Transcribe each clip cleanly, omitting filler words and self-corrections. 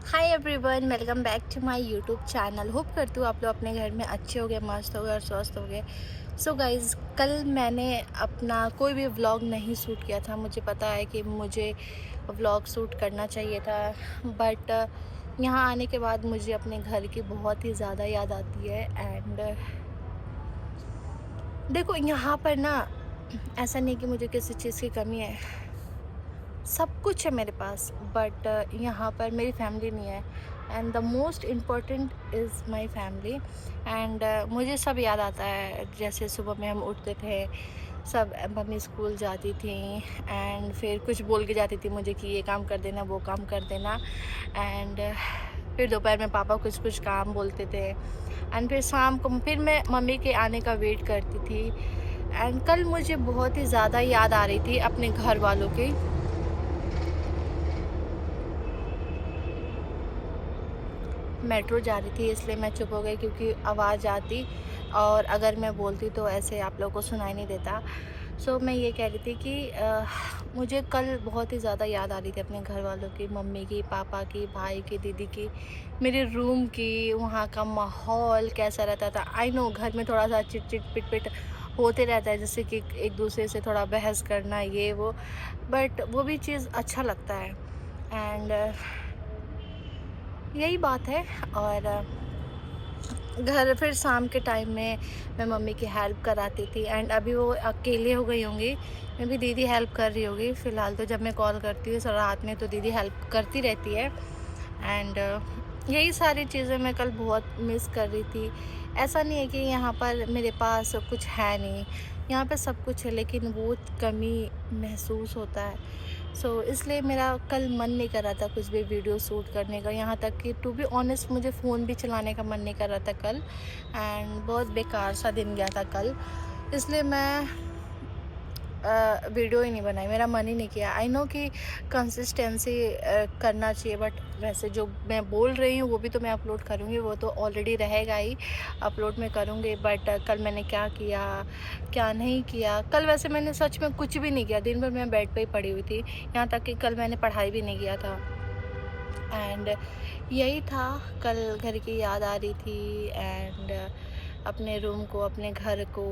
Hi everyone, welcome back to my YouTube channel. Hope करती हूँ आप लोग अपने घर में अच्छे हो गए, मस्त हो गए और स्वस्थ हो गए। सो गाइज़, कल मैंने अपना कोई भी व्लॉग नहीं शूट किया था। मुझे पता है कि मुझे व्लॉग शूट करना चाहिए था, बट यहाँ आने के बाद मुझे अपने घर की बहुत ही ज़्यादा याद आती है। एंड देखो, यहाँ पर ना ऐसा नहीं कि मुझे किसी चीज़ की कमी है, सब कुछ है मेरे पास, बट यहाँ पर मेरी फैमिली नहीं है। And the most important is my family. And मुझे सब याद आता है, जैसे सुबह में हम उठते थे, सब मम्मी स्कूल जाती थी एंड फिर कुछ बोल के जाती थी मुझे कि ये काम कर देना, वो काम कर देना। एंड फिर दोपहर में पापा कुछ कुछ काम बोलते थे एंड फिर शाम को फिर मैं मम्मी के आने का वेट करती थी। एंड कल मुझे बहुत ही ज़्यादा याद आ रही थी अपने घर वालों की। मेट्रो जा रही थी इसलिए मैं चुप हो गई, क्योंकि आवाज़ आती और अगर मैं बोलती तो ऐसे आप लोगों को सुनाई नहीं देता। सो मैं ये कह रही थी कि मुझे कल बहुत ही ज़्यादा याद आ रही थी अपने घर वालों की, मम्मी की, पापा की, भाई की, दीदी की, मेरे रूम की, वहाँ का माहौल कैसा रहता था। आई नो घर में थोड़ा सा चिट चिट पिट पिट होते रहता है, जैसे कि एक दूसरे से थोड़ा बहस करना ये वो, बट वो भी चीज़ अच्छा लगता है। एंड यही बात है। और घर फिर शाम के टाइम में मैं मम्मी की हेल्प कराती थी। एंड अभी वो अकेले हो गई होंगी, मैं भी दीदी हेल्प कर रही होगी फ़िलहाल। तो जब मैं कॉल करती हूँ रात में तो दीदी हेल्प करती रहती है। एंड यही सारी चीज़ें मैं कल बहुत मिस कर रही थी। ऐसा नहीं है कि यहाँ पर मेरे पास कुछ है नहीं, यहाँ पे सब कुछ है, लेकिन वो कमी महसूस होता है। इसलिए मेरा कल मन नहीं कर रहा था कुछ भी वीडियो शूट करने का, यहाँ तक कि टू बी ऑनेस्ट मुझे फ़ोन भी चलाने का मन नहीं कर रहा था कल। एंड बहुत बेकार सा दिन गया था कल, इसलिए मैं वीडियो ही नहीं बनाई, मेरा मन ही नहीं किया। आई नो कि कंसिस्टेंसी करना चाहिए, बट वैसे जो मैं बोल रही हूँ वो भी तो मैं अपलोड करूँगी, वो तो ऑलरेडी रहेगा ही, अपलोड मैं करूँगी। बट कल मैंने क्या किया, क्या नहीं किया, कल वैसे मैंने सच में कुछ भी नहीं किया, दिन भर मैं बेड पे ही पड़ी हुई थी। यहाँ तक कि कल मैंने पढ़ाई भी नहीं किया था। एंड यही था, कल घर की याद आ रही थी। एंड अपने रूम को, अपने घर को,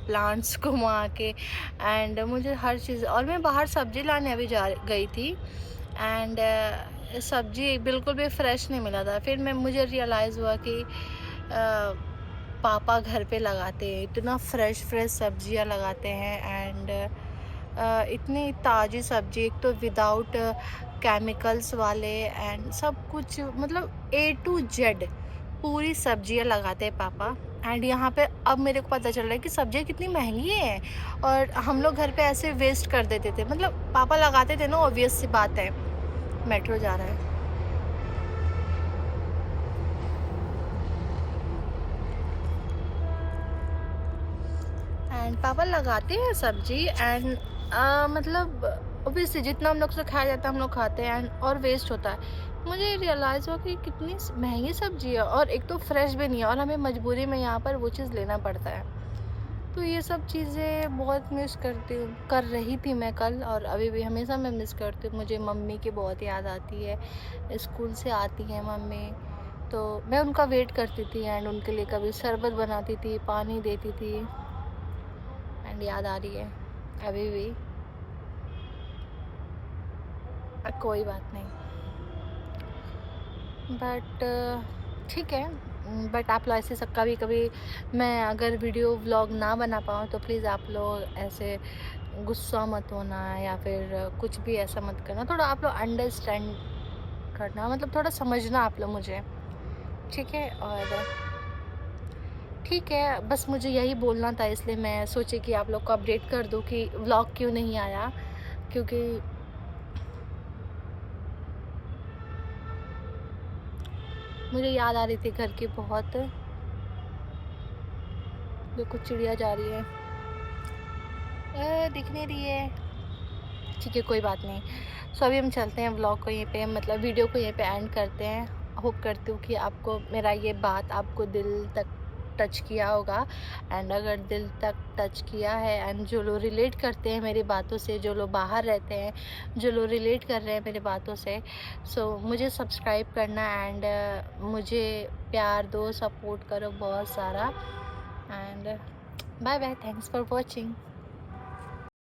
प्लांट्स को वहाँ के। एंड मुझे हर चीज़, और मैं बाहर सब्ज़ी लाने अभी जा गई थी। एंड सब्ज़ी बिल्कुल भी फ्रेश नहीं मिला था। फिर मैं मुझे रियलाइज़ हुआ कि पापा घर पे लगाते हैं, इतना फ्रेश फ्रेश सब्जियां लगाते हैं। एंड इतनी ताज़ी सब्जी, एक तो विदाउट केमिकल्स वाले, एंड सब कुछ मतलब ए टू जेड पूरी सब्जियां लगाते हैं पापा। एंड यहाँ पे अब मेरे को पता चल रहा है कि सब्जियां कितनी महंगी हैं, और हम लोग घर पे ऐसे वेस्ट कर देते थे। मतलब पापा लगाते थे ना, ऑब्वियस सी बात है। मेट्रो जा रहा है एंड पापा लगाते हैं सब्जी। एंड मतलब ओबियसली जितना हम लोग से खाया जाता है हम लोग खाते हैं, एंड और वेस्ट होता है। मुझे रियलाइज़ हुआ कि कितनी महंगी सब्जी है, और एक तो फ्रेश भी नहीं है, और हमें मजबूरी में यहाँ पर वो चीज़ लेना पड़ता है। तो ये सब चीज़ें बहुत मिस करती हूँ, कर रही थी मैं कल, और अभी भी हमेशा मैं मिस करती हूँ। मुझे मम्मी की बहुत याद आती है, स्कूल से आती हैं मम्मी, तो मैं उनका वेट करती थी। एंड उनके लिए कभी शरबत बनाती थी, पानी देती थी। एंड याद आ रही है अभी भी। कोई बात नहीं, बट ठीक है। बट आप लोग ऐसे सब, कभी कभी मैं अगर वीडियो व्लॉग ना बना पाऊँ तो प्लीज़ आप लोग ऐसे गुस्सा मत होना, या फिर कुछ भी ऐसा मत करना। थोड़ा आप लोग अंडरस्टैंड करना, मतलब थोड़ा समझना आप लोग मुझे, ठीक है। और ठीक है, बस मुझे यही बोलना था, इसलिए मैं सोची कि आप लोग को अपडेट कर दूँ कि व्लॉग क्यों नहीं आया। क्योंकि मुझे याद आ रही थी घर की बहुत। देखो चिड़िया जा रही है, दिख नहीं रही है। ठीक है, कोई बात नहीं। सो अभी हम चलते हैं व्लॉग को यहीं पे, मतलब वीडियो को यहीं पे एंड करते हैं। होप करती हूँ कि आपको मेरा ये बात आपको दिल तक टच किया होगा। एंड अगर दिल तक टच किया है एंड जो लोग रिलेट करते हैं मेरी बातों से, जो लोग बाहर रहते हैं, जो लोग रिलेट कर रहे हैं मेरी बातों से, सो मुझे सब्सक्राइब करना एंड मुझे प्यार दो, सपोर्ट करो बहुत सारा। And bye bye, thanks for watching.